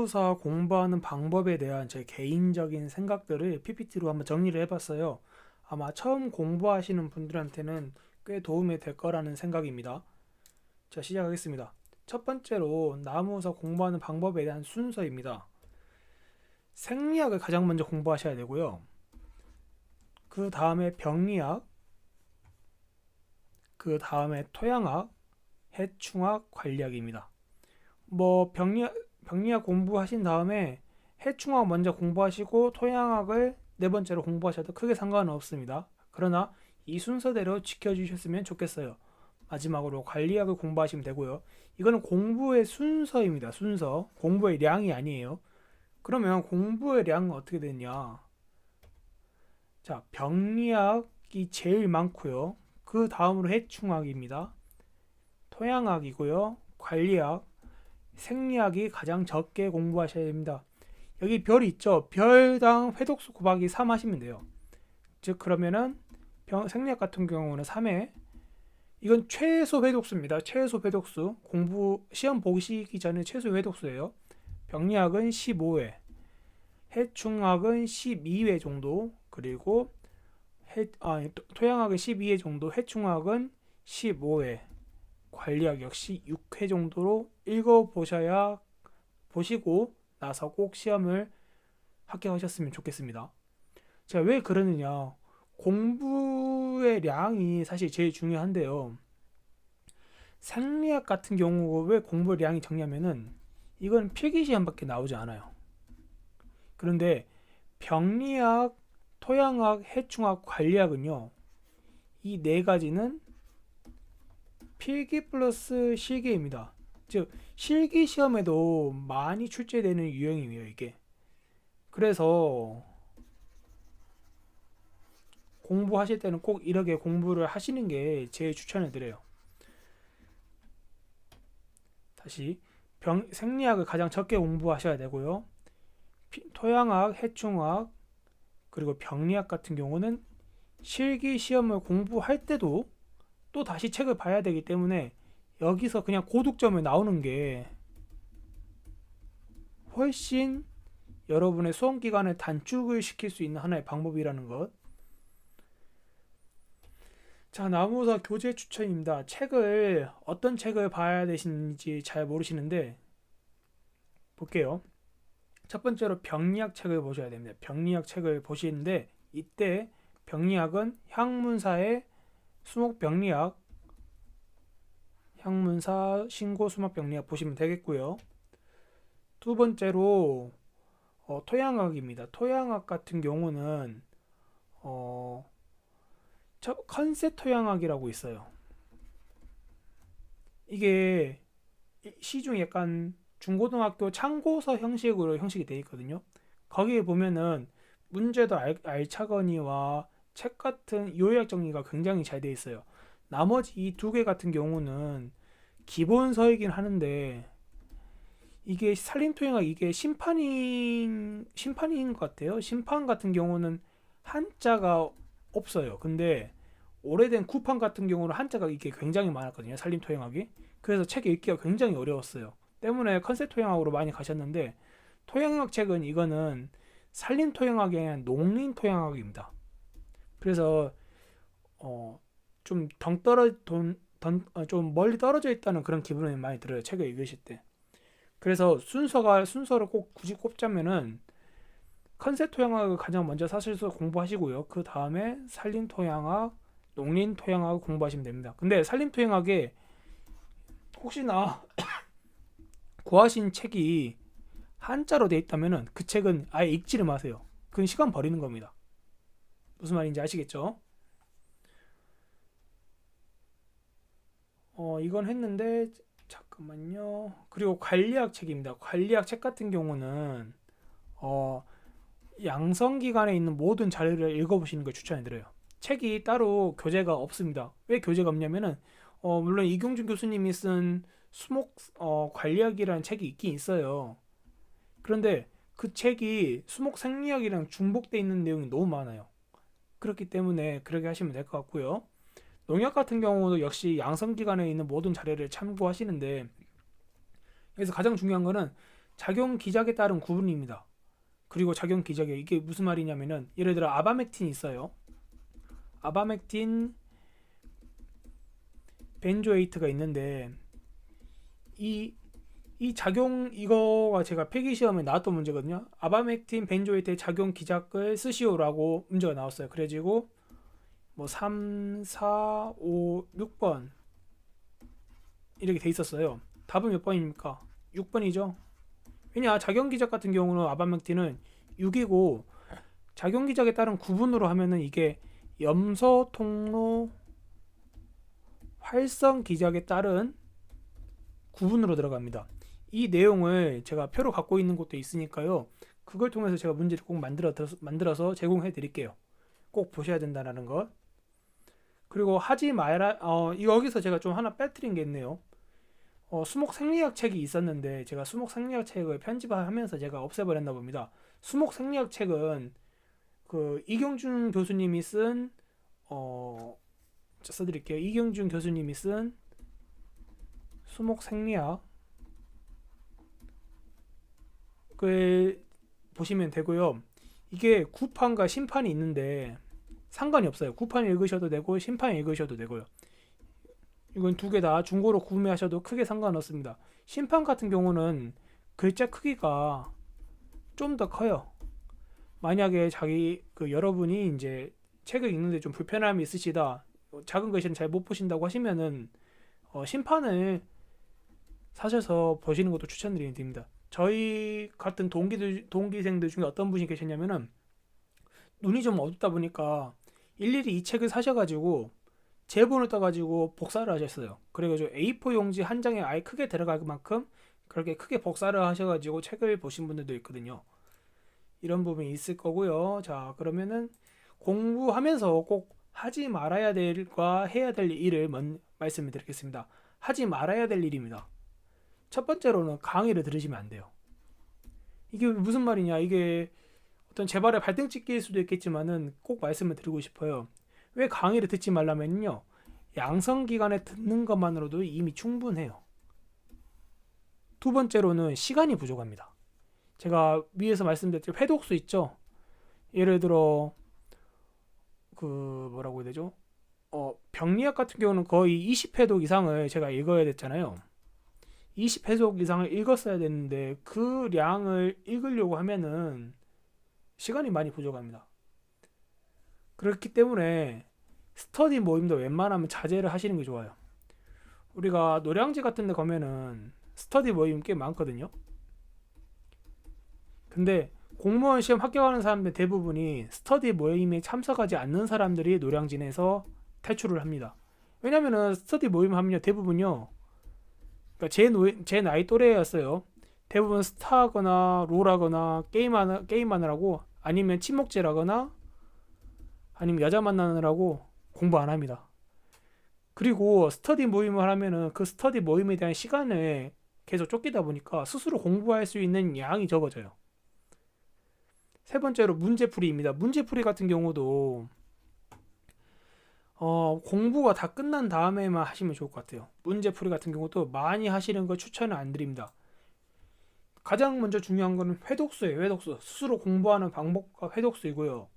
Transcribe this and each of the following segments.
나무사 공부하는 방법에 대한 제 개인적인 생각들을 PPT로 한번 정리를 해봤어요. 아마 처음 공부하시는 분들한테는 꽤 도움이 될 거라는 생각입니다. 자, 시작하겠습니다. 첫 번째로 나무사 공부하는 방법에 대한 순서입니다. 생리학을 가장 먼저 공부하셔야 되고요. 그 다음에 병리학, 그 다음에 토양학, 해충학, 관리학입니다. 병리학 공부하신 다음에 해충학 먼저 공부하시고 토양학을 네 번째로 공부하셔도 크게 상관은 없습니다. 그러나 이 순서대로 지켜주셨으면 좋겠어요. 마지막으로 관리학을 공부하시면 되고요. 이거는 공부의 순서입니다. 순서. 공부의 량이 아니에요. 그러면 공부의 량은 어떻게 되냐? 자, 병리학이 제일 많고요. 그 다음으로 해충학입니다. 토양학이고요. 관리학, 생리학이 가장 적게 공부하셔야 됩니다. 여기 별이 있죠. 별당 회독수 곱하기 3 하시면 돼요. 즉 그러면은 생리학 같은 경우는 3회. 이건 최소 회독수입니다. 최소 회독수. 공부 시험 보시기 전에 최소 회독수예요. 병리학은 15회, 해충학은 12회 정도, 그리고 토양학은 12회 정도, 해충학은 15회, 관리학 역시 6회 정도로 읽어보셔야 보시고 나서 꼭 시험을 합격하셨으면 좋겠습니다. 제가 왜 그러느냐? 공부의 량이 사실 제일 중요한데요. 생리학 같은 경우 왜 공부의 량이 적냐면은 이건 필기시험밖에 나오지 않아요. 그런데 병리학, 토양학, 해충학, 관리학은요. 이 네 가지는 필기 플러스 실기입니다. 즉 실기 시험에도 많이 출제되는 유형이에요, 이게. 그래서 공부하실 때는 꼭 이렇게 공부를 하시는 게 제일 추천해 드려요. 다시 생리학을 가장 적게 공부하셔야 되고요. 토양학, 해충학, 그리고 병리학 같은 경우는 실기 시험을 공부할 때도 또 다시 책을 봐야 되기 때문에 여기서 그냥 고득점을 나오는 게 훨씬 여러분의 수험 기간을 단축을 시킬 수 있는 하나의 방법이라는 것. 자, 나무사 교재 추천입니다. 어떤 책을 봐야 되시는지 잘 모르시는데 볼게요. 첫 번째로 병리학 책을 보셔야 됩니다. 병리학 책을 보시는데 이때 병리학은 향문사의 수목병리학, 향문사 신고 수목병리학 보시면 되겠고요. 두 번째로 토양학입니다. 토양학 같은 경우는 컨셉 토양학이라고 있어요. 이게 시중 약간 중고등학교 참고서 형식으로 형식이 되어 있거든요. 거기에 보면은 문제도 알차거니와 책 같은 요약 정리가 굉장히 잘 되어 있어요. 나머지 이 두 개 같은 경우는 기본서이긴 하는데 이게 살림토양학 이게 심판인 것 같아요. 심판 같은 경우는 한자가 없어요. 근데 오래된 구판 같은 경우는 한자가 이게 굉장히 많았거든요. 살림토양학이. 그래서 책 읽기가 굉장히 어려웠어요. 때문에 컨셉 토양학으로 많이 가셨는데 토양학 책은 이거는 산림토양학이 아니라 농림토양학입니다. 그래서 좀 좀 멀리 떨어져 있다는 그런 기분이 많이 들어요. 책을 읽으실 때. 그래서 순서를 꼭 굳이 꼽자면은 컨셉 토양학을 가장 먼저 사실서 공부하시고요. 그 다음에 산림토양학, 농림토양학을 공부하시면 됩니다. 근데 산림토양학에 혹시나 구하신 책이 한자로 돼 있다면은 그 책은 아예 읽지를 마세요. 그건 시간 버리는 겁니다. 무슨 말인지 아시겠죠? 이건 했는데 잠깐만요. 그리고 관리학 책입니다. 관리학 책 같은 경우는 어, 양성 기간에 있는 모든 자료를 읽어보시는 걸 추천해드려요. 책이 따로 교재가 없습니다. 왜 교재가 없냐면은 물론 이경준 교수님이 쓴 수목 관리학이라는 책이 있긴 있어요. 그런데 그 책이 수목 생리학이랑 중복돼 있는 내용이 너무 많아요. 그렇기 때문에 그렇게 하시면 될 것 같고요. 농약 같은 경우도 역시 양성 기간에 있는 모든 자료를 참고하시는데 여기서 가장 중요한 거는 작용 기작에 따른 구분입니다. 그리고 작용 기작에 이게 무슨 말이냐면은 예를 들어 아바맥틴이 있어요. 아바맥틴 벤조에이트가 있는데 이 작용 이거가 제가 필기 시험에 나왔던 문제거든요. 아바맥틴 벤조에이트의 작용 기작을 쓰시오라고 문제가 나왔어요. 그래가지고 뭐 3, 4, 5, 6번 이렇게 돼 있었어요. 답은 몇 번입니까? 6번이죠. 왜냐 작용 기작 같은 경우는 아바맥틴은 6이고 작용 기작에 따른 구분으로 하면은 이게 염소 통로 활성 기작에 따른 구분으로 들어갑니다. 이 내용을 제가 표로 갖고 있는 것도 있으니까요. 그걸 통해서 제가 문제를 꼭 만들어서 제공해 드릴게요. 꼭 보셔야 된다는 것. 그리고 하지 마라 여기서 제가 좀 하나 빼뜨린 게 있네요. 수목 생리학 책이 있었는데 제가 수목 생리학 책을 편집하면서 제가 없애버렸나 봅니다. 수목 생리학 책은 그 이경준 교수님이 쓴 써드릴게요. 이경준 교수님이 쓴 수목 생리학 그 보시면 되고요. 이게 구판과 심판이 있는데 상관이 없어요. 구판 읽으셔도 되고 심판 읽으셔도 되고요. 이건 두 개 다 중고로 구매하셔도 크게 상관없습니다. 심판 같은 경우는 글자 크기가 좀 더 커요. 만약에 여러분이 이제 책을 읽는데 좀 불편함이 있으시다, 작은 글씨는 잘 못 보신다고 하시면은 심판을 사셔서 보시는 것도 추천드립니다. 저희 같은 동기생들 중에 어떤 분이 계셨냐면은 눈이 좀 어둡다 보니까 일일이 이 책을 사셔가지고 제본을 떠가지고 복사를 하셨어요. 그래가지고 A4 용지 한 장에 아예 크게 들어갈 만큼 그렇게 크게 복사를 하셔가지고 책을 보신 분들도 있거든요. 이런 부분이 있을 거고요. 자, 그러면은 공부하면서 꼭 하지 말아야 될과 해야 될 일을 말씀을 드리겠습니다. 하지 말아야 될 일입니다. 첫 번째로는 강의를 들으시면 안 돼요. 이게 무슨 말이냐? 이게 어떤 제 발에 발등찍 낄 수도 있겠지만은 꼭 말씀을 드리고 싶어요. 왜 강의를 듣지 말라면요? 양성기간에 듣는 것만으로도 이미 충분해요. 두 번째로는 시간이 부족합니다. 제가 위에서 말씀드렸죠. 회독수 있죠? 예를 들어 뭐라고 해야 되죠? 병리학 같은 경우는 거의 20회독 이상을 제가 읽어야 됐잖아요. 20회독 이상을 읽었어야 되는데 그 량을 읽으려고 하면은 시간이 많이 부족합니다. 그렇기 때문에 스터디 모임도 웬만하면 자제를 하시는 게 좋아요. 우리가 노량지 같은 데 가면은 스터디 모임 꽤 많거든요. 근데 공무원 시험 합격하는 사람들 대부분이 스터디 모임에 참석하지 않는 사람들이 노량진 내에서 탈출을 합니다. 왜냐면은 스터디 모임 하면요 대부분요, 그러니까 제 나이 또래였어요. 대부분 스타하거나 롤하거나 게임하느라고, 아니면 친목질하거나 아니면 여자 만나느라고 공부 안 합니다. 그리고 스터디 모임을 하면은 그 스터디 모임에 대한 시간을 계속 쫓기다 보니까 스스로 공부할 수 있는 양이 적어져요. 세 번째로 문제풀이입니다. 문제풀이 같은 경우도 공부가 다 끝난 다음에만 하시면 좋을 것 같아요. 문제풀이 같은 경우도 많이 하시는 걸 추천을 안 드립니다. 가장 먼저 중요한 거는 회독수예요. 회독수. 스스로 공부하는 방법과 회독수이고요.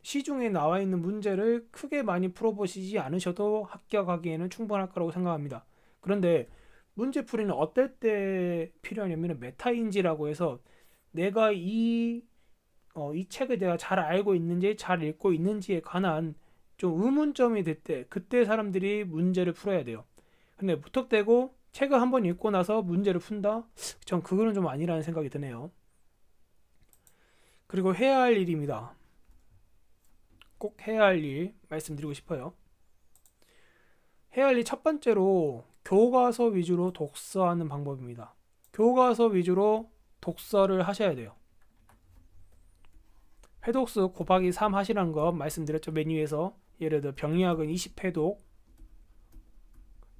시중에 나와 있는 문제를 크게 많이 풀어보시지 않으셔도 합격하기에는 충분할 거라고 생각합니다. 그런데 문제풀이는 어떨 때 필요하냐면 메타인지라고 해서 내가 이 책을 내가 잘 알고 있는지 잘 읽고 있는지에 관한 좀 의문점이 될 때, 그때 사람들이 문제를 풀어야 돼요. 근데 무턱대고 책을 한번 읽고 나서 문제를 푼다? 전 그거는 좀 아니라는 생각이 드네요. 그리고 해야 할 일입니다. 꼭 해야 할 일 말씀드리고 싶어요. 해야 할 일 첫 번째로 교과서 위주로 독서하는 방법입니다. 교과서 위주로 독서를 하셔야 돼요. 회독수 곱하기 3 하시라는 거 말씀드렸죠. 메뉴에서. 예를 들어 병리학은 20회독,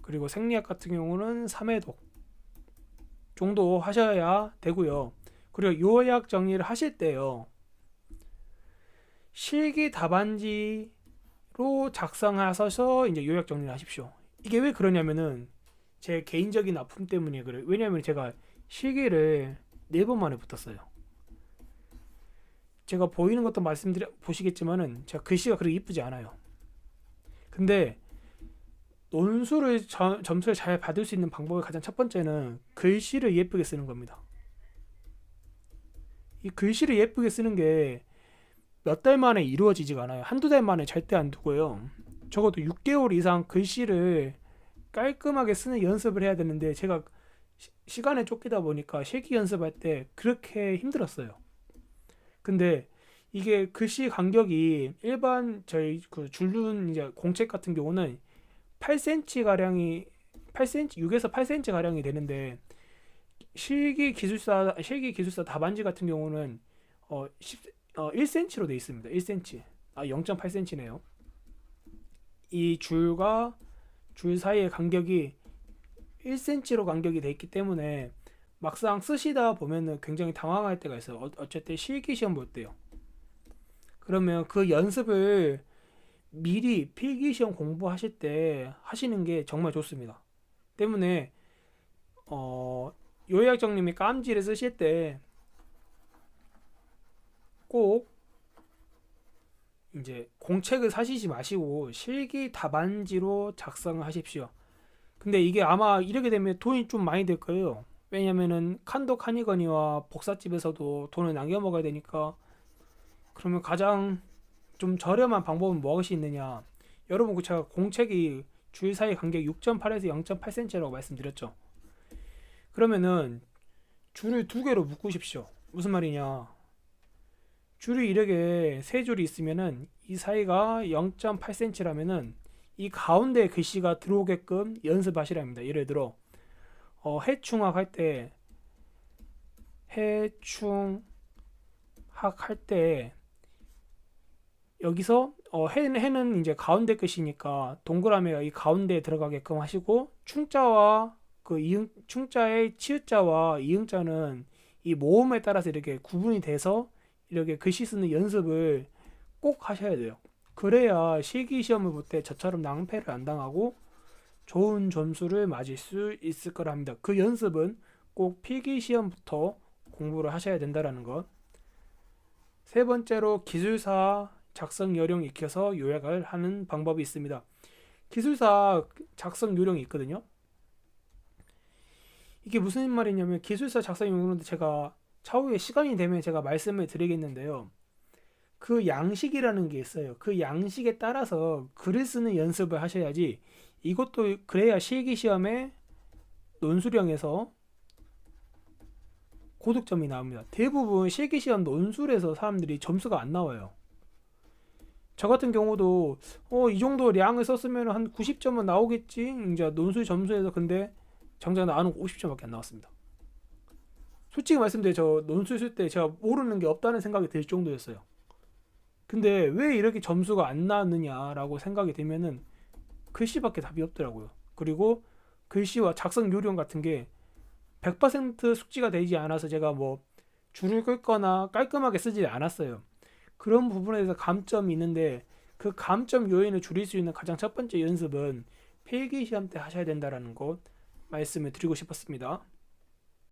그리고 생리학 같은 경우는 3회독 정도 하셔야 되고요. 그리고 요약 정리를 하실 때요, 실기 답안지로 작성하셔서 이제 요약 정리를 하십시오. 이게 왜 그러냐면은 제 개인적인 아픔 때문에 그래요. 왜냐면 제가 실기를 4번 만에 붙었어요. 제가 보이는 것도 보시겠지만은 제가 글씨가 그렇게 이쁘지 않아요. 근데 논술을 점수를 잘 받을 수 있는 방법의 가장 첫 번째는 글씨를 예쁘게 쓰는 겁니다. 이 글씨를 예쁘게 쓰는 게 몇 달 만에 이루어지지가 않아요. 한두 달 만에 절대 안 두고요. 적어도 6개월 이상 글씨를 깔끔하게 쓰는 연습을 해야 되는데 제가 시간에 쫓기다 보니까 실기 연습할 때 그렇게 힘들었어요. 근데 이게 글씨 간격이 일반 저희 그 줄눈 이제 공책 같은 경우는 8cm 가량이 8cm 6에서 8cm 가량이 되는데 실기 기술사 답안지 같은 경우는 1cm로 되어 있습니다. 1cm. 0.8cm네요. 이 줄과 줄 사이의 간격이 1cm로 간격이 되어 있기 때문에 막상 쓰시다 보면은 굉장히 당황할 때가 있어요. 어쨌든 실기 시험 볼 때요. 그러면 그 연습을 미리 필기 시험 공부하실 때 하시는 게 정말 좋습니다. 때문에 요약정님이 깜지를 쓰실 때 꼭 이제 공책을 사시지 마시고 실기 답안지로 작성을 하십시오. 근데 이게 아마 이렇게 되면 돈이 좀 많이 들 거예요. 왜냐면은 칸도 카니거니와 복사집에서도 돈을 남겨 먹어야 되니까. 그러면 가장 좀 저렴한 방법은 무엇이 있느냐? 여러분, 제가 공책이 줄 사이 간격이 6.8에서 0.8cm라고 말씀드렸죠. 그러면은 줄을 2개로 묶으십시오. 무슨 말이냐? 줄이 이렇게 3줄이 있으면은 이 사이가 0.8cm라면은 이 가운데 글씨가 들어오게끔 연습하시라 합니다. 예를 들어 해충학 할 때 여기서 해는 이제 가운데 끝이니까 동그라미가 이 가운데에 들어가게끔 하시고 충자와 그 충자의 치읓자와 이응자는 이 모음에 따라서 이렇게 구분이 돼서 이렇게 글씨 쓰는 연습을 꼭 하셔야 돼요. 그래야 실기 시험을 볼 때 저처럼 낭패를 안 당하고 좋은 점수를 맞을 수 있을 거라 합니다. 그 연습은 꼭 필기 시험부터 공부를 하셔야 된다라는 것. 세 번째로 기술사 작성 요령 익혀서 요약을 하는 방법이 있습니다. 기술사 작성 요령이 있거든요. 이게 무슨 말이냐면 기술사 작성 요령은 제가 차후에 시간이 되면 제가 말씀을 드리겠는데요. 그 양식이라는 게 있어요. 그 양식에 따라서 글을 쓰는 연습을 하셔야지. 이것도 그래야 실기시험에 논술형에서 고득점이 나옵니다. 대부분 실기시험 논술에서 사람들이 점수가 안 나와요. 저 같은 경우도 이 정도 량을 썼으면 한 90점은 나오겠지 이제 논술 점수에서. 근데 정작 나는 50점밖에 안 나왔습니다. 솔직히 말씀드려 저 논술 쓸 때 제가 모르는 게 없다는 생각이 들 정도였어요. 근데 왜 이렇게 점수가 안 나왔느냐라고 생각이 들면은 글씨밖에 답이 없더라고요. 그리고 글씨와 작성 요령 같은 게 100% 숙지가 되지 않아서 제가 뭐 줄을 끌거나 깔끔하게 쓰지 않았어요. 그런 부분에 대해서 감점이 있는데 그 감점 요인을 줄일 수 있는 가장 첫 번째 연습은 필기시험 때 하셔야 된다는 것 말씀을 드리고 싶었습니다.